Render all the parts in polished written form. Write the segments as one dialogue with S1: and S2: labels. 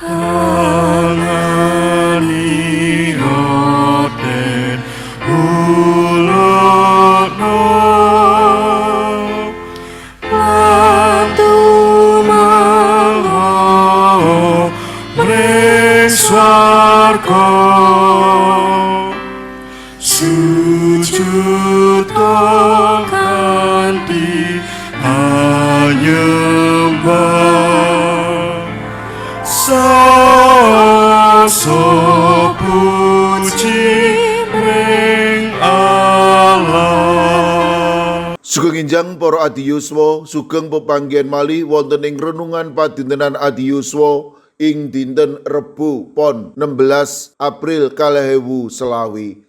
S1: Hanganiroten ulutno Patumangho mring swarga sujud kanthi hanyembah Sasa puji mring Allah.
S2: Sugeng enjang para adiyuswa, sugeng pepanggihan malih wonten ing renungan padintenan adiyuswa ing dinten Rebo Pon 16 April 2020.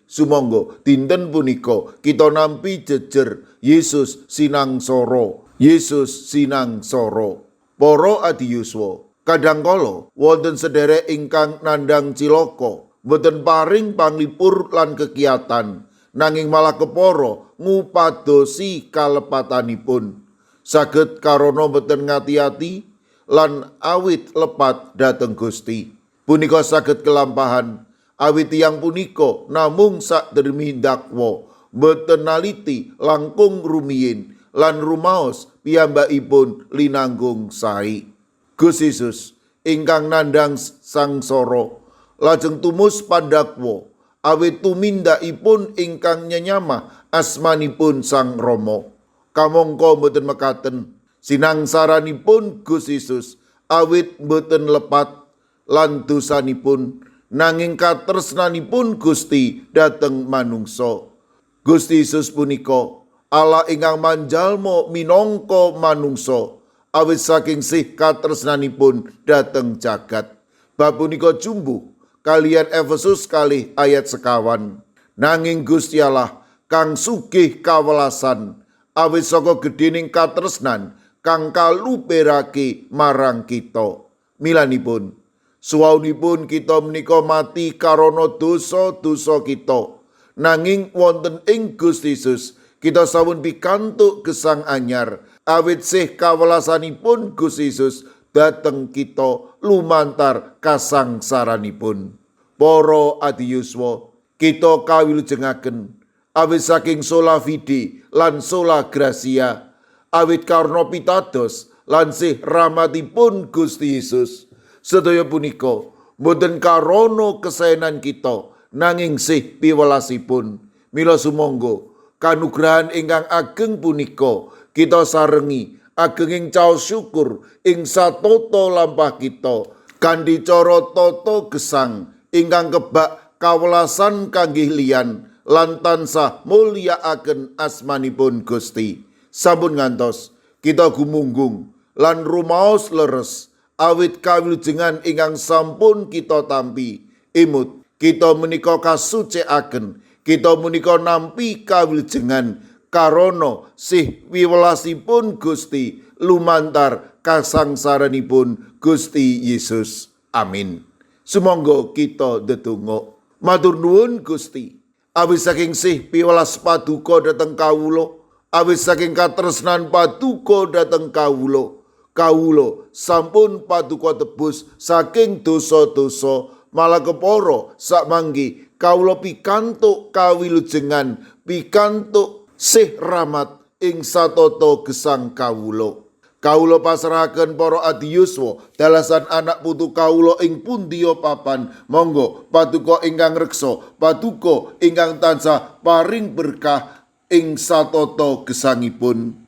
S2: Sumangga dinten punika kita nampi jejer Yesus sinangsara. Yesus sinangsara. Para adiyuswa, kadangkala wonten sedherek ingkang nandhang cilaka, boten paring panglipur lan kekiatan, nanging malah kepara ngupadosi kalepatanipun. Saged karana boten ngati-ati lan awit lepat dhateng Gusti. Punika saged kelampahan awit tiyang punika namung sakdermi dakwa, boten naliti langkung rumiyin lan rumaos piyambakipun linanggung sae. Gusti Yesus ingkang nandhang sangsara lajeng tumus pandakwa awit tumindakipun ingkang nyenyamah asmanipun Sang Rama. Kamangka boten mekaten sinangsaranipun Gusti Yesus awit boten lepat lan dosanipun, nanging katresnanipun Gusti dhateng manungsa. Gusti Yesus punika Allah ingkang manjalma minangka manungsa awit saking sih katresnanipun dhateng jagat. Bab punika jumbuh kalian Efesus kalih ayat sekawan. Nanging Gusti Allah kang sugih kawelasan awit saka gedhening katresnan kang kaluperake marang kita. Milanipun suwaunipun kita menika mati karana dosa-dosa kita, nanging wonten ing Gusti Yesus kita sampun pikantuk gesang anyar awit sih kawelasanipun Gusti Yesus dhateng kita lumantar kasangsaranipun. Para adiyuswa, kita kawilujengaken awit saking sola fide lan sola gracia, awit karna pitados lan sih rahmatipun Gusti Yesus. Sedaya punika boten karana kesaenan kita, nanging sih piwelasipun. Mila sumangga kanugrahan ingkang ageng punika kita sarengi agenging caos syukur ing satata lampah kita kanthi cara tata gesang ingkang kebak kawelasan kangge liyan lan tansah mulyakaken asmanipun Gusti. Sampun ngantos kita gumunggung lan rumaos leres awit kawilujengan ingkang sampun kita tampi. Imut kita menika kasucikaken, kita menika nampi kawilujengan karana sih wiwelasipun Gusti lumantar kasangsaranipun Gusti Yesus. Amin. Sumangga kita ndedonga. Matur nuwun Gusti, awit saking sih piwelas paduka dhateng kawula, awit saking katresnan paduka dhateng kawula, kawula sampun paduka tebus saking dosa-dosa, malah kepara sakmangke kawula pikantuk kawilujengan, pikantuk sih rahmat ing satata gesang kawula. Kawula pasrahaken para adiyuswa dalasan anak putu kawula ing pundiya papan. Monggo paduka ingkang reksa, paduka ingkang tansah paring berkah ing satata gesangipun.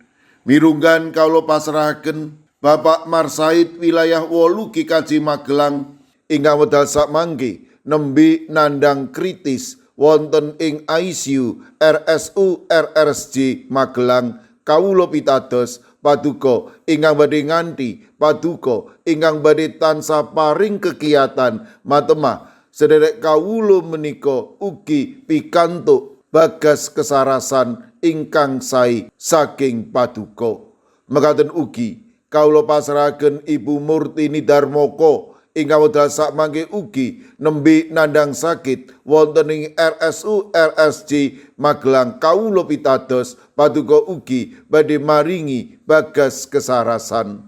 S2: Mirunggan kawula pasrahaken Bapak Marsaid wilayah 8 GKJ Magelang ingkang wedal sakmangke nembe nandhang kritis wonten ing ICU RSU RRSJ Magelang. Kawula pitados paduka ingkang badhe nganti, paduka ingkang badhe tansah paring kegiatan matemah sedherek kawula menika ugi pikantuk bagas kesarasan ingkang sae saking paduka. Mekaten ugi kawula pasrahaken Ibu Murtini Darmoko ingkang wedal sakmangke ugi nembe nandhang sakit wonten ing RSU RSJ Magelang. Kawula pitados paduka ugi badhe maringi bagas kesarasan.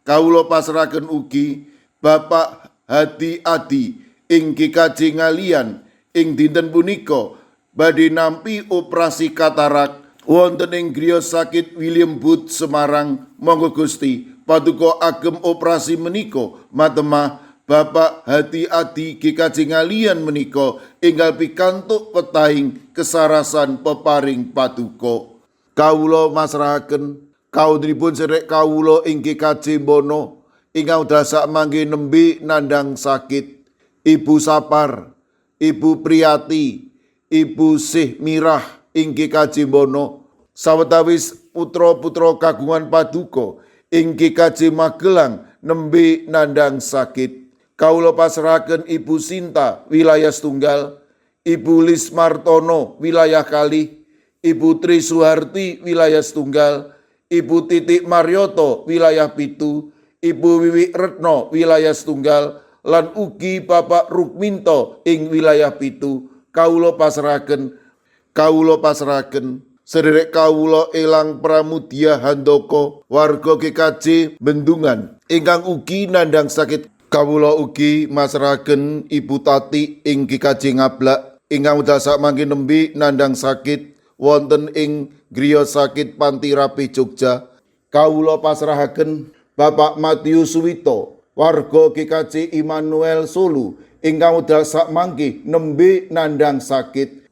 S2: Kawula pasrahaken ugi Bapak hati-adi ing GKJ Ngalian ing dinten punika badhe nampi operasi katarak wonten ing griya sakit William Booth Semarang. Monggo Gusti paduka agem operasi menika matemah Bapak hati-adi GKJ Ngalian menika enggal pikantuk petahing kesarasan peparing paduka. Kawula masrahaken kaunipun sedherek kawula ing GKJ Bono ingkang dasak mangke nembe nandhang sakit. Ibu Sapar, Ibu Priyati, Ibu Sih Mirah ing GKJ Bono, sawetawis putra-putra kagungan paduka ing GKJ Magelang nembe nandhang sakit. Kawula pasrahaken Ibu Sinta wilayah setunggal, Ibu Lis Martono wilayah kalih, Ibu Tri Suharti wilayah setunggal, Ibu Titik Marioto wilayah pitu, Ibu Wiwi Retno wilayah setunggal, lan ugi Bapak Rukminto ing wilayah pitu. Kawula pasrahaken sedherek kawula Elang Pramudia Handoko warga GKJ Bendungan ingkang ugi nandhang sakit. Kawula ugi masrahaken Ibu Tati ing GKJ Ngablak ingkang dasak mangke nembe nandhang sakit wonten ing griya sakit Panti Rapih Jogja. Kawula pasrahaken Bapak Matius Suwito warga GKJ Immanuel Solo ingkang dasak mangke nembe nandhang sakit.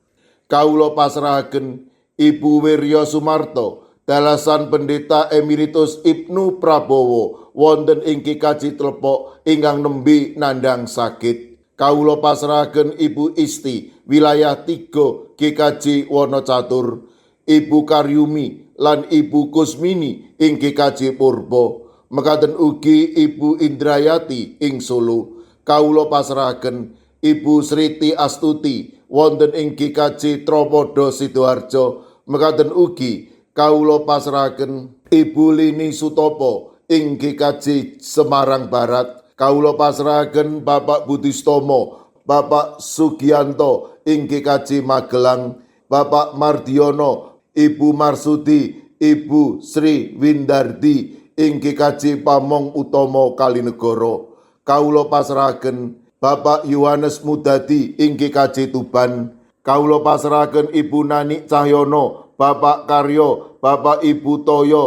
S2: Kawula pasrahaken Ibu Wirya Sumarto dalasan Pendeta Emeritus Ibnu Prabowo wonten ing GKJ Tlepok ingkang nembe nandhang sakit. Kawula pasrahaken Ibu Isti wilayah 3 GKJ Wonocatur, Ibu Karyumi lan Ibu Kusmini ing GKJ Purba. Mekaten ugi Ibu Indrayati ing Solo. Kawula pasrahaken Ibu Sriti Astuti wonten ing GKJ Tropodo Sidoarjo. Mekaten ugi kawula pasrahaken Ibu Lini Sutopo ing GKJ Semarang Barat. Kawula pasrahaken Bapak Budistomo, Bapak Sugianto ing GKJ Magelang, Bapak Mardiono, Ibu Marsudi, Ibu Sri Windardi ing GKJ Pamong Utomo Kalinegoro. Kawula pasrahaken Bapak Yohanes Mudadi ing GKJ Tuban. Kawula pasrahaken Ibu Nani Cahyono, Bapak Karyo, Bapak Ibu Toyo,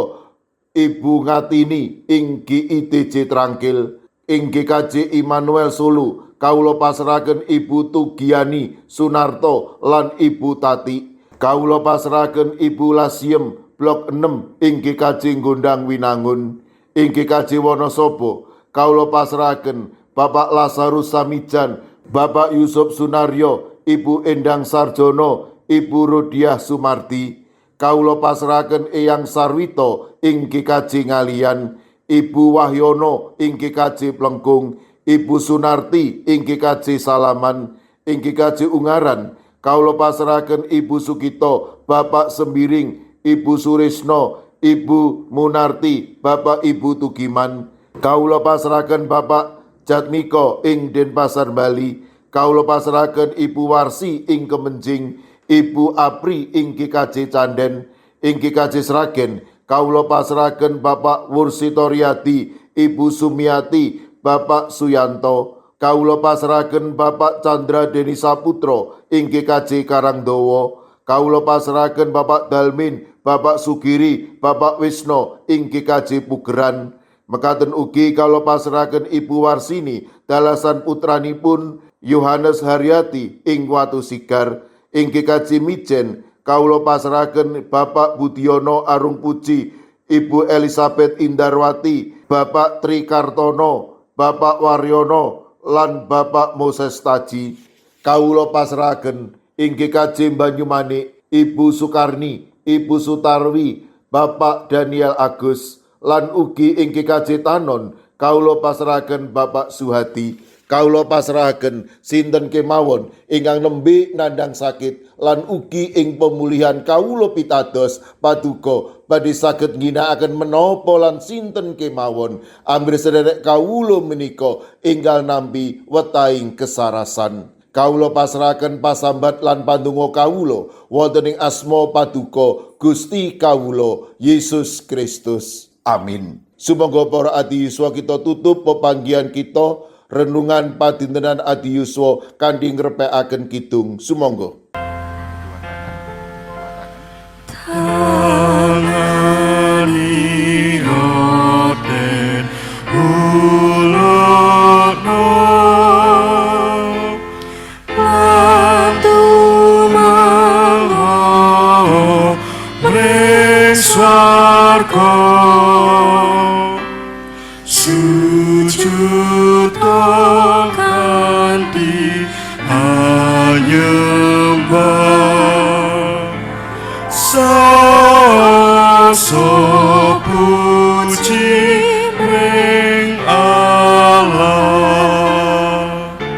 S2: Ibu Ngatini ing GIDJ Trangkil. Ing GKJ Immanuel Solo kawula pasrahaken Ibu Tugiani Sunarto lan Ibu Tati. Kawula pasrahaken Ibu Lasiem Blok 6 ing GKJ Gondang Winangun. Ing GKJ Wonosobo kawula pasrahaken Bapak Lazarus Samijan, Bapak Yusuf Sunaryo, Ibu Endang Sarjono, Ibu Rodiah Sumardi. Kawula pasrahaken Eyang Sarwito ing GKJ Ngalian, Ibu Wahyono ing GKJ Plengkung, Ibu Sunarti ing GKJ Salaman. Ing GKJ Ungaran kawula pasrahaken Ibu Sugito, Bapak Sembiring, Ibu Surisno, Ibu Munarti, Bapak Ibu Tugiman. Kawula pasrahaken Bapak Jatmiko ing Denpasar Bali. Kawula pasrahaken Ibu Warsi ing Kemenjing, Ibu Apri ing GKJ Canden. Ing GKJ Sragen kawula pasrahaken Bapak Wursitoryadi, Ibu Sumiati, Bapak Suyanto. Kawula pasrahaken Bapak Chandra Deni Saputro ing GKJ Karangdawa. Kawula pasrahaken Bapak Dalmin, Bapak Sugiri, Bapak Wisno ing GKJ Pugeran. Mekaten ugi kawula pasrahaken Ibu Warsini dalasan putranipun Yohanes Haryati ing Watu Sigar. Ing GKJ Mijen kawula pasrahaken Bapak Budiono Arung Puji, Ibu Elizabeth Indarwati, Bapak Tri Kartono, Bapak Waryono lan Bapak Moses Taji. Kawula pasrahaken ing GKJ Banyumanik Ibu Sukarni, Ibu Sutarwi, Bapak Daniel Agus, lan ugi ing GKJ Tanon kawula pasrahaken Bapak Suhadi. Kawula pasrahaken sinten kemawon ingkang nembe nandhang sakit lan ugi ing pemulihan kawula pitados paduka badhe saged ngginakaken menapa lan sinten kemawon ambil sedherek kawula menika enggal nampi wetahing kesarasan. Kawula pasrahaken pasambat lan pandonga kawula wonten ing asma paduka Gusti kawula Yesus Kristus. Amin. Sumangga para adi yuswa kita tutup pepanggihan kita renungan padintenan Adi Yuswa kanthi ngrepekaken kidung sumangga.
S1: Tangani roten ulokno Pantumangho mring swarga Sujud kanthi ayu